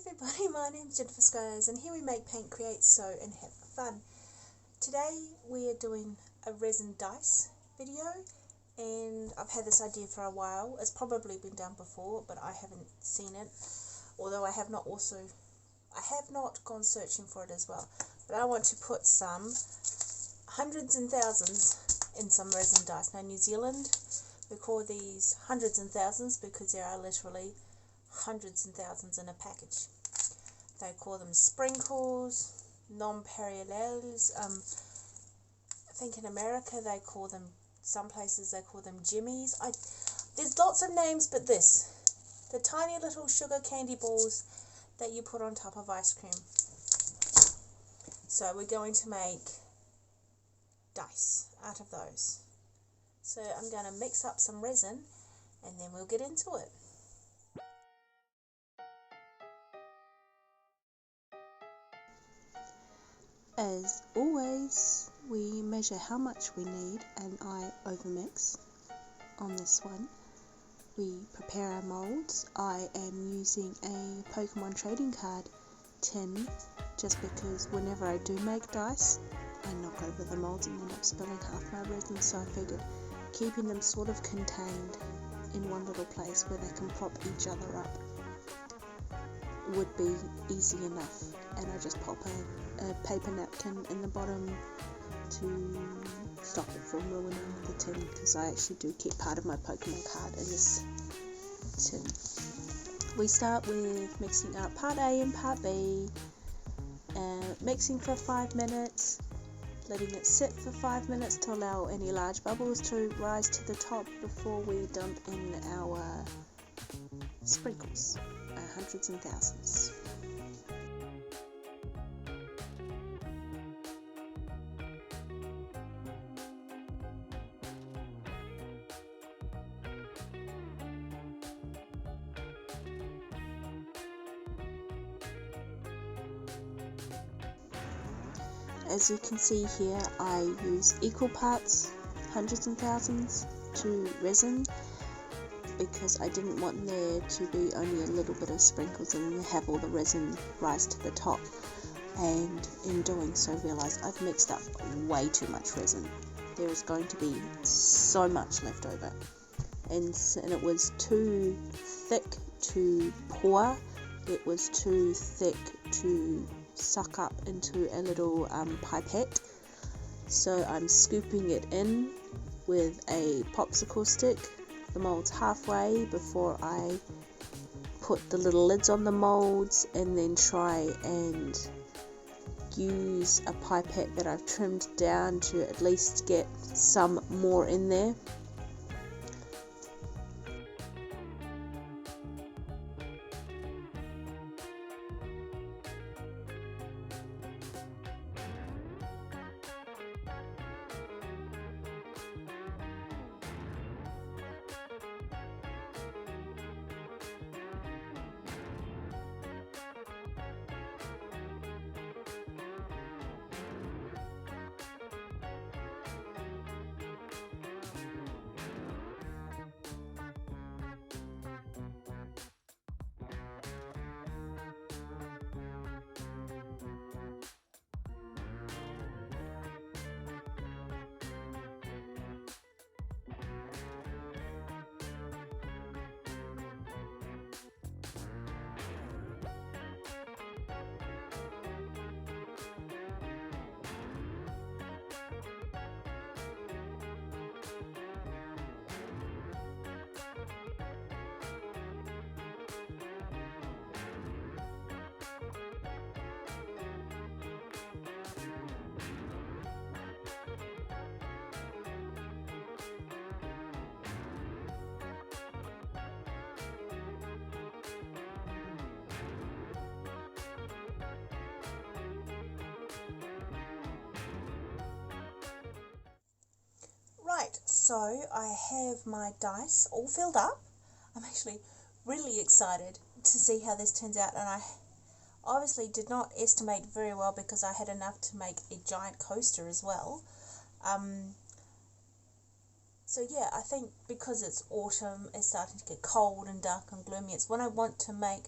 everybody, my name's Jennifer Skies and here we make, paint, create, sew and have fun. Today we are doing a resin dice video and I've had this idea for a while. It's probably been done before but I haven't seen it, although I have not gone searching for it as well. But I want to put some 100's and 1000's in some resin dice. Now New Zealand, we call these 100's and 1000's because there are literally hundreds and thousands in a package. They call them sprinkles, non-parallels. I think in America they call them, some places they call them jimmies. There's lots of names, but the tiny little sugar candy balls that you put on top of ice cream. So we're going to make dice out of those. So I'm going to mix up some resin and then we'll get into it. As always, we measure how much we need and I overmix on this one. We prepare our molds. I am using a Pokemon trading card tin just because whenever I do make dice, I knock over the molds and end up spilling half my resin, so I figured keeping them sort of contained in one little place where they can prop each other up would be easy enough. And I just pop a paper napkin in the bottom to stop it from ruining the tin, because I actually do keep part of my Pokemon card in this tin. We start with mixing up part A and part B, mixing for 5 minutes, letting it sit for 5 minutes to allow any large bubbles to rise to the top before we dump in our sprinkles, our 100's and 1000's. As you can see here, I use equal parts 100's and 1000's to resin because I didn't want there to be only a little bit of sprinkles and then have all the resin rise to the top. And in doing so, realised I've mixed up way too much resin. There is going to be so much left over, and it was too thick to pour. It was too thick to suck up into a little pipette, so I'm scooping it in with a popsicle stick. The mold's halfway before I put the little lids on the molds, and then try and use a pipette that I've trimmed down to at least get some more in there. Right, so I have my dice all filled up. I'm actually really excited to see how this turns out, and I obviously did not estimate very well because I had enough to make a giant coaster as well. So yeah, I think because it's autumn, it's starting to get cold and dark and gloomy, it's when I want to make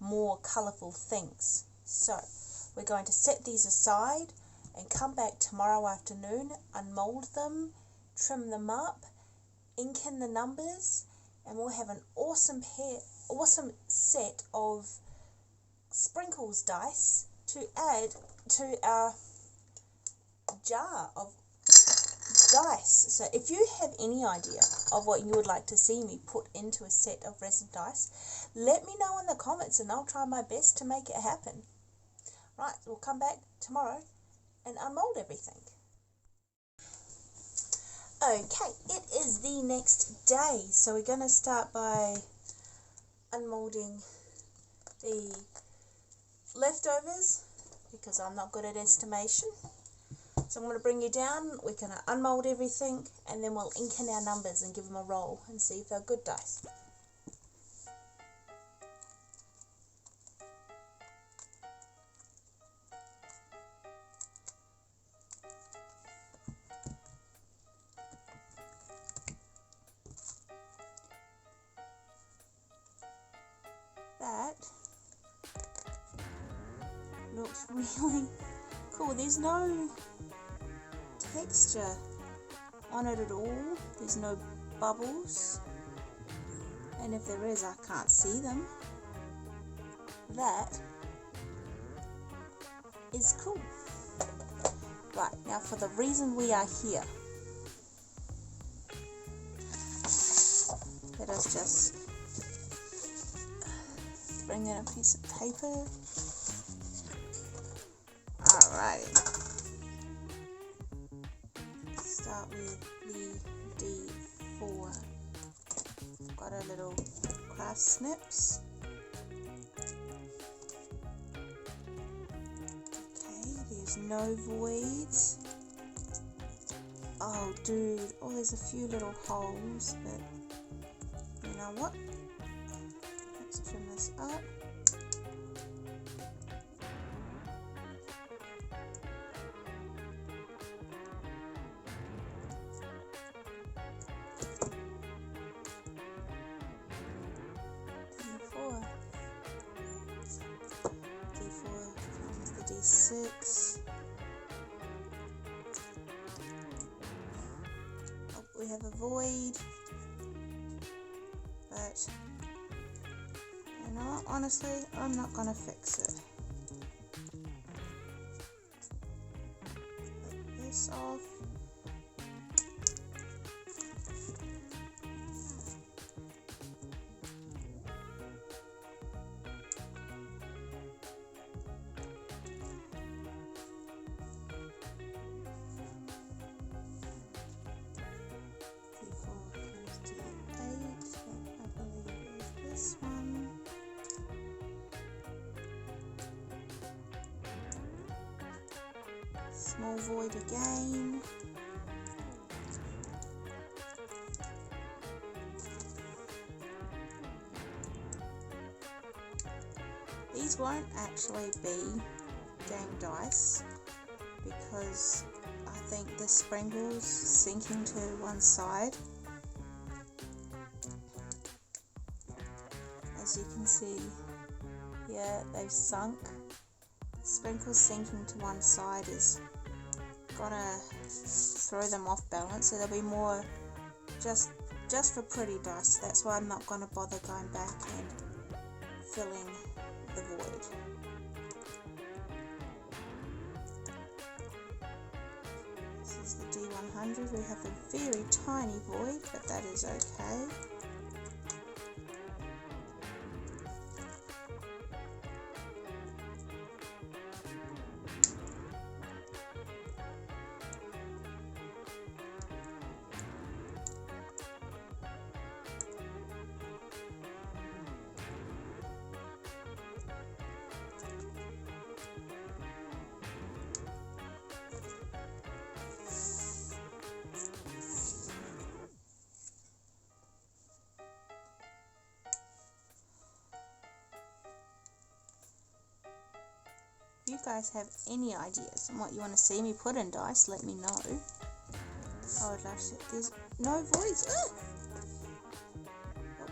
more colourful things. So we're going to set these aside and come back tomorrow afternoon, unmould them, trim them up, ink in the numbers, and we'll have an awesome set of sprinkles dice to add to our jar of dice. So if you have any idea of what you would like to see me put into a set of resin dice, let me know in the comments and I'll try my best to make it happen. Right, we'll come back tomorrow and unmold everything. Okay, it is the next day, so we're going to start by unmolding the leftovers because I'm not good at estimation. So I'm going to bring you down, we're going to unmold everything, and then we'll ink in our numbers and give them a roll and see if they're good dice. That looks really cool. There's no texture on it at all. There's no bubbles, and if there is, I can't see them. That is cool. Right, now for the reason we are here, let us just bring in a piece of paper. Alrighty. Start with the D4. Got our little craft snips. Okay, there's no voids. Oh dude, oh there's a few little holes, but you know what? Let's trim this up. D4 comes the D6. Oh, we have a void, but you know what, honestly, I'm not going to fix it. Put this off. Small void again. These won't actually be game dice because I think the sprinkles sinking to one side. As you can see here, they've sunk. The sprinkles sinking to one side is gonna throw them off balance, so they'll be more just for pretty dice. That's why I'm not gonna bother going back and filling the void. This is the D100. We have a very tiny void, but that is okay. If you guys have any ideas on what you want to see me put in dice, let me know. I would love to. There's no voids. A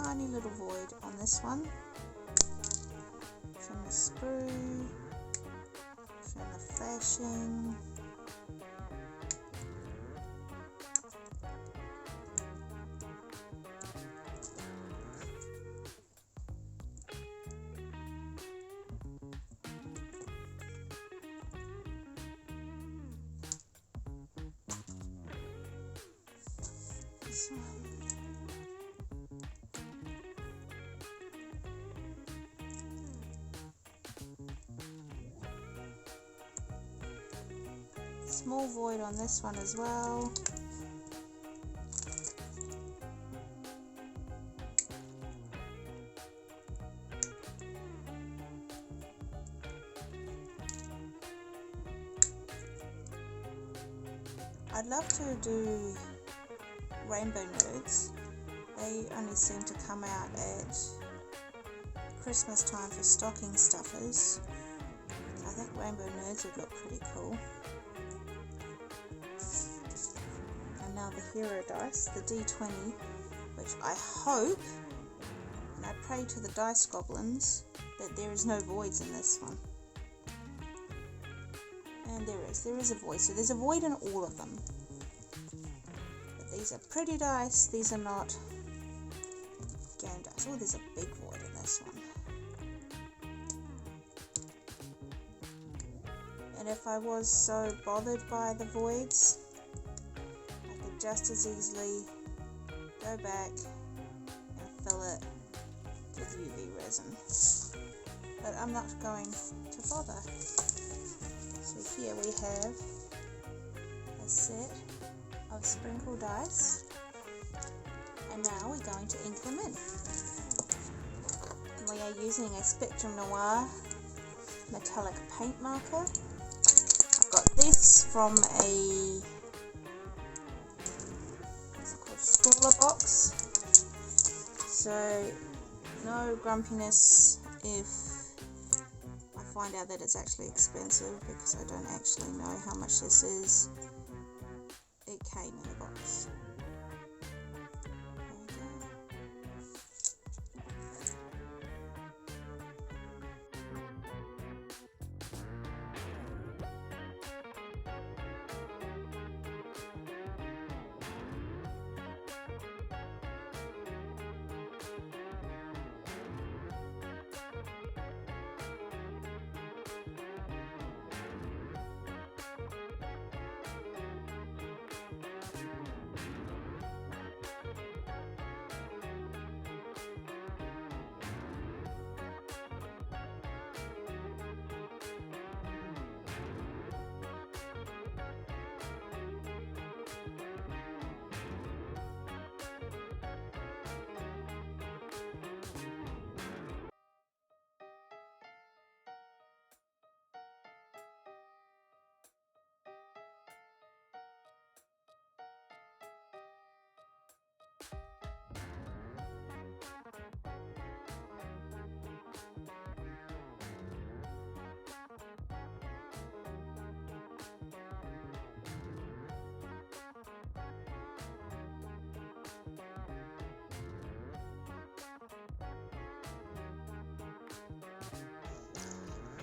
tiny little void on this one. the sprue, trim the flashing. This one. Small void on this one as well. I'd love to do rainbow nerds. They only seem to come out at Christmas time for stocking stuffers. I think rainbow nerds would look pretty cool. And now the hero dice, the D20, which I hope, and I pray to the dice goblins, that there is no voids in this one. And there is a void, so there's a void in all of them. But these are pretty dice, these are not game dice. Oh, there's a big void in this one. And if I was so bothered by the voids, I could just as easily go back and fill it with UV resin. But I'm not going to bother. So here we have a set of sprinkle dice, and now we're going to ink them in. And we are using a Spectrum Noir metallic paint marker. I've got this from a what's it called, Scrawler box, so no grumpiness if I find out that it's actually expensive, because I don't actually know how much this is. It came in a box. There we go.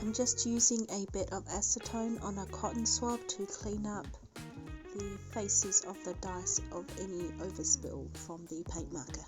I'm just using a bit of acetone on a cotton swab to clean up the faces of the dice of any overspill from the paint marker.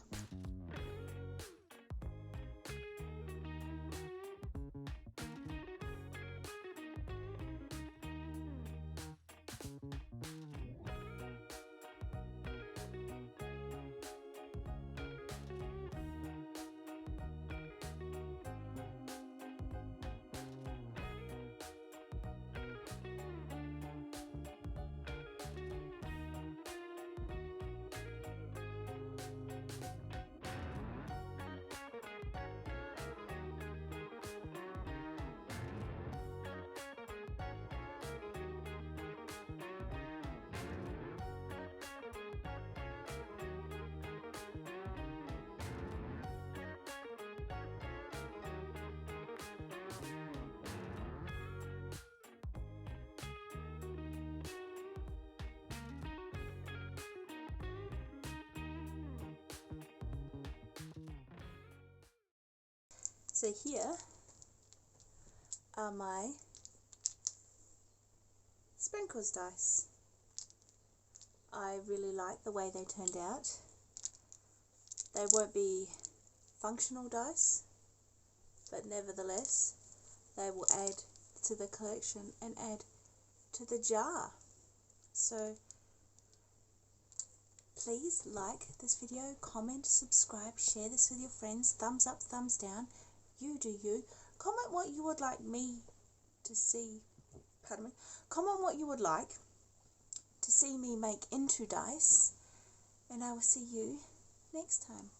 So here are my sprinkles dice. I really like the way they turned out. They won't be functional dice, but nevertheless they will add to the collection and add to the jar. So please like this video, comment, subscribe, share this with your friends, thumbs up, thumbs down, you do you. Comment what you would like me to see, comment what you would like to see me make into dice, and I will see you next time.